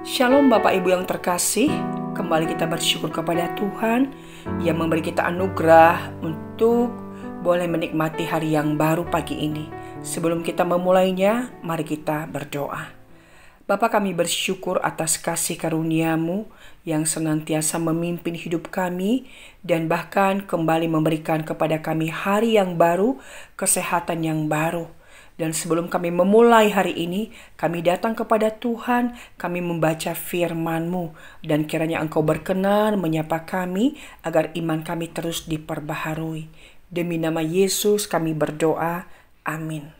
Shalom Bapak Ibu yang terkasih, kembali kita bersyukur kepada Tuhan yang memberi kita anugerah untuk boleh menikmati hari yang baru pagi ini. Sebelum kita memulainya, mari kita berdoa. Bapa, kami bersyukur atas kasih karunia-Mu yang senantiasa memimpin hidup kami dan bahkan kembali memberikan kepada kami hari yang baru, kesehatan yang baru. Dan sebelum kami memulai hari ini, kami datang kepada Tuhan, kami membaca firman-Mu. Dan kiranya Engkau berkenan menyapa kami, agar iman kami terus diperbaharui. Demi nama Yesus kami berdoa, amin.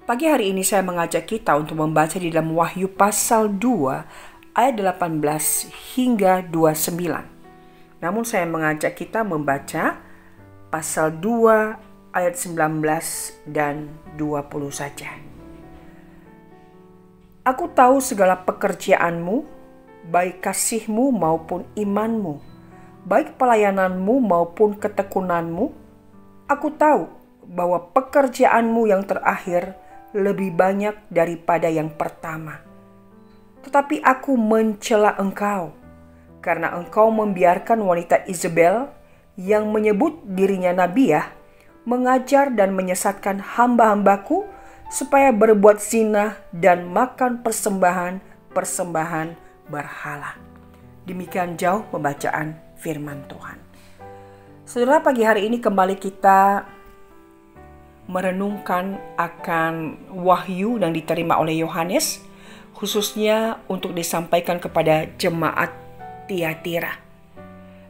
Pagi hari ini saya mengajak kita untuk membaca di dalam Wahyu pasal 2, ayat 18 hingga 29. Namun saya mengajak kita membaca pasal 2, ayat 19 dan 20 saja. Aku tahu segala pekerjaanmu, baik kasihmu maupun imanmu, baik pelayananmu maupun ketekunanmu. Aku tahu bahwa pekerjaanmu yang terakhir lebih banyak daripada yang pertama. Tetapi aku mencela engkau, karena engkau membiarkan wanita Isabel yang menyebut dirinya nabiah, mengajar dan menyesatkan hamba-hambaku supaya berbuat zina dan makan persembahan berhala. Demikian jauh pembacaan firman Tuhan. Saudara, pagi hari ini kembali kita merenungkan akan wahyu yang diterima oleh Yohanes, khususnya untuk disampaikan kepada jemaat Tiatira.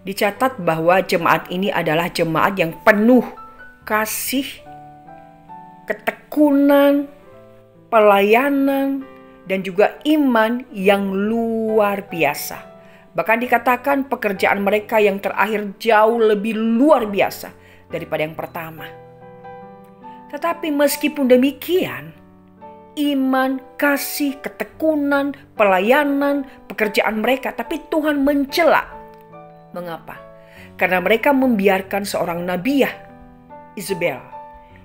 Dicatat bahwa jemaat ini adalah jemaat yang penuh kasih, ketekunan, pelayanan, dan juga iman yang luar biasa. Bahkan dikatakan pekerjaan mereka yang terakhir jauh lebih luar biasa daripada yang pertama. Tetapi meskipun demikian, iman, kasih, ketekunan, pelayanan, pekerjaan mereka, tapi Tuhan mencela. Mengapa? Karena mereka membiarkan seorang nabiah Isabel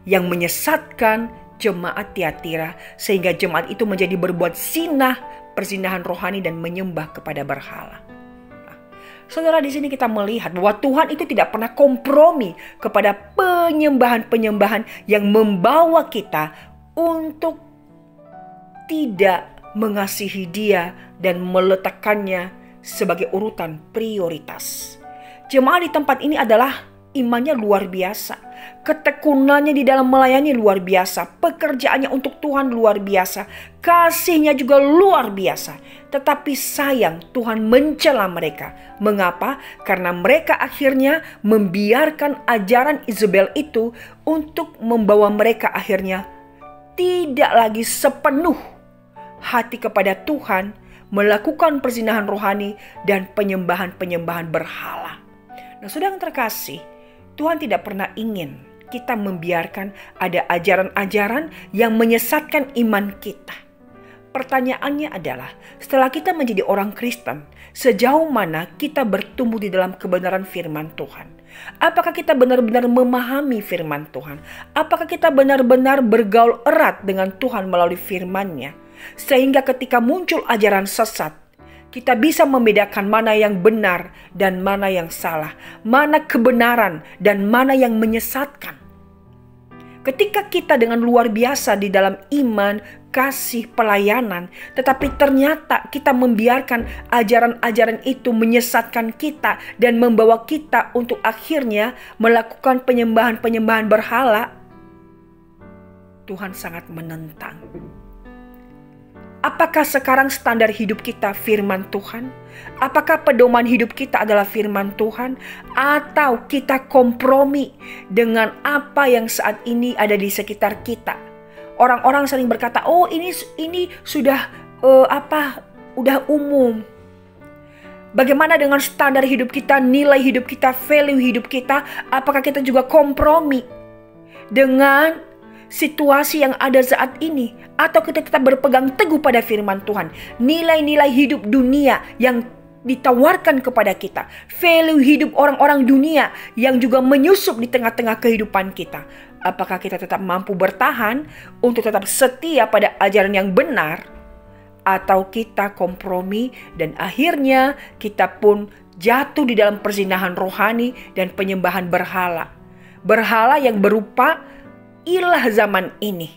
yang menyesatkan jemaat Tiatira sehingga jemaat itu menjadi berbuat zina, perzinahan rohani dan menyembah kepada berhala. Saudara, di sini kita melihat bahwa Tuhan itu tidak pernah kompromi kepada penyembahan-penyembahan yang membawa kita untuk tidak mengasihi Dia dan meletakkannya sebagai urutan prioritas. Jemaat di tempat ini adalah imannya luar biasa, ketekunannya di dalam melayani luar biasa, pekerjaannya untuk Tuhan luar biasa, kasihnya juga luar biasa. Tetapi sayang, Tuhan mencela mereka. Mengapa? Karena mereka akhirnya membiarkan ajaran Isabel itu untuk membawa mereka akhirnya tidak lagi sepenuh hati kepada Tuhan, melakukan perzinahan rohani dan penyembahan-penyembahan berhala. Nah, saudara yang terkasih, Tuhan tidak pernah ingin kita membiarkan ada ajaran-ajaran yang menyesatkan iman kita. Pertanyaannya adalah, setelah kita menjadi orang Kristen, sejauh mana kita bertumbuh di dalam kebenaran firman Tuhan? Apakah kita benar-benar memahami firman Tuhan? Apakah kita benar-benar bergaul erat dengan Tuhan melalui firman-Nya? Sehingga ketika muncul ajaran sesat, kita bisa membedakan mana yang benar dan mana yang salah, mana kebenaran dan mana yang menyesatkan. Ketika kita dengan luar biasa di dalam iman, kasih, pelayanan, tetapi ternyata kita membiarkan ajaran-ajaran itu menyesatkan kita dan membawa kita untuk akhirnya melakukan penyembahan-penyembahan berhala, Tuhan sangat menentang. Apakah sekarang standar hidup kita firman Tuhan? Apakah pedoman hidup kita adalah firman Tuhan? Atau kita kompromi dengan apa yang saat ini ada di sekitar kita? Orang-orang sering berkata, oh ini sudah udah umum. Bagaimana dengan standar hidup kita, nilai hidup kita, value hidup kita? Apakah kita juga kompromi dengan situasi yang ada saat ini, atau kita tetap berpegang teguh pada firman Tuhan, nilai-nilai hidup dunia yang ditawarkan kepada kita, value hidup orang-orang dunia yang juga menyusup di tengah-tengah kehidupan kita. Apakah kita tetap mampu bertahan untuk tetap setia pada ajaran yang benar, atau kita kompromi dan akhirnya kita pun jatuh di dalam perzinahan rohani dan penyembahan berhala. Berhala yang berupa ilah zaman ini.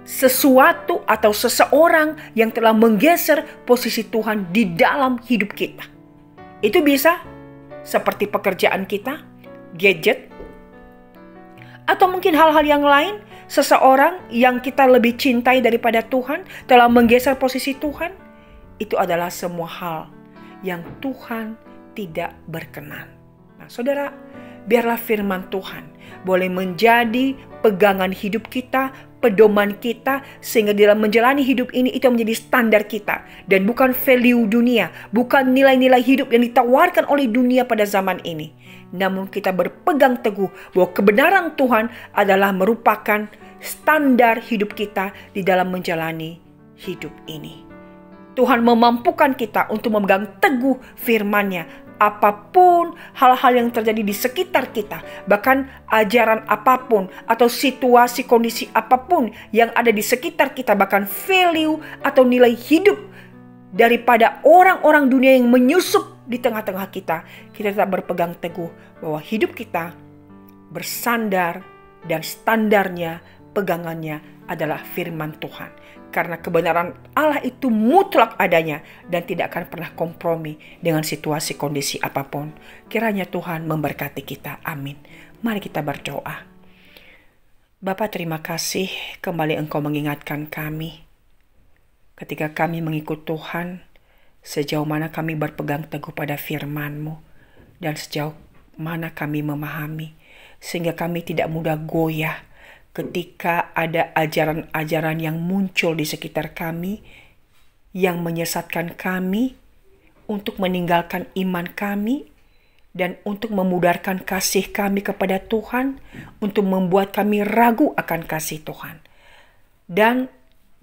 Sesuatu atau seseorang yang telah menggeser posisi Tuhan di dalam hidup kita. Itu bisa seperti pekerjaan kita, gadget, atau mungkin hal-hal yang lain. Seseorang yang kita lebih cintai daripada Tuhan telah menggeser posisi Tuhan. Itu adalah semua hal yang Tuhan tidak berkenan. Nah, saudara, biarlah firman Tuhan boleh menjadi pegangan hidup kita, pedoman kita, sehingga dalam menjalani hidup ini itu menjadi standar kita. Dan bukan value dunia, bukan nilai-nilai hidup yang ditawarkan oleh dunia pada zaman ini. Namun kita berpegang teguh bahwa kebenaran Tuhan adalah merupakan standar hidup kita di dalam menjalani hidup ini. Tuhan memampukan kita untuk memegang teguh firman-Nya. Apapun hal-hal yang terjadi di sekitar kita, bahkan ajaran apapun atau situasi kondisi apapun yang ada di sekitar kita, bahkan value atau nilai hidup daripada orang-orang dunia yang menyusup di tengah-tengah kita, kita tetap berpegang teguh bahwa hidup kita bersandar dan standarnya, pegangannya adalah firman Tuhan. Karena kebenaran Allah itu mutlak adanya dan tidak akan pernah kompromi dengan situasi kondisi apapun. Kiranya Tuhan memberkati kita. Amin. Mari kita berdoa. Bapa, terima kasih kembali Engkau mengingatkan kami. Ketika kami mengikut Tuhan, sejauh mana kami berpegang teguh pada firman-Mu dan sejauh mana kami memahami, sehingga kami tidak mudah goyah ketika ada ajaran-ajaran yang muncul di sekitar kami, yang menyesatkan kami untuk meninggalkan iman kami, dan untuk memudarkan kasih kami kepada Tuhan, untuk membuat kami ragu akan kasih Tuhan. Dan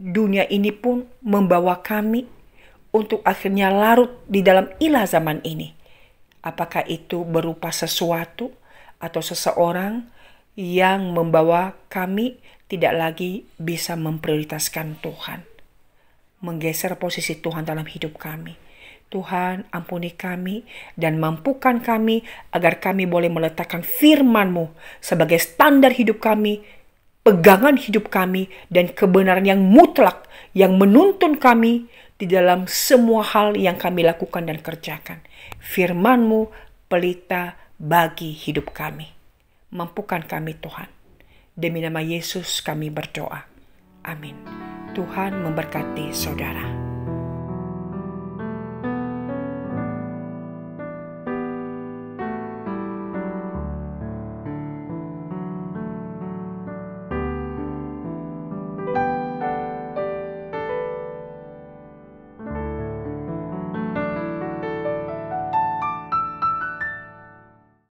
dunia ini pun membawa kami untuk akhirnya larut di dalam ilah zaman ini. Apakah itu berupa sesuatu atau seseorang yang membawa kami tidak lagi bisa memprioritaskan Tuhan, menggeser posisi Tuhan dalam hidup kami. Tuhan, ampuni kami dan mampukan kami agar kami boleh meletakkan firman-Mu sebagai standar hidup kami, pegangan hidup kami, dan kebenaran yang mutlak yang menuntun kami di dalam semua hal yang kami lakukan dan kerjakan. Firman-Mu pelita bagi hidup kami. Mampukan kami Tuhan. Demi nama Yesus kami berdoa. Amin. Tuhan memberkati saudara.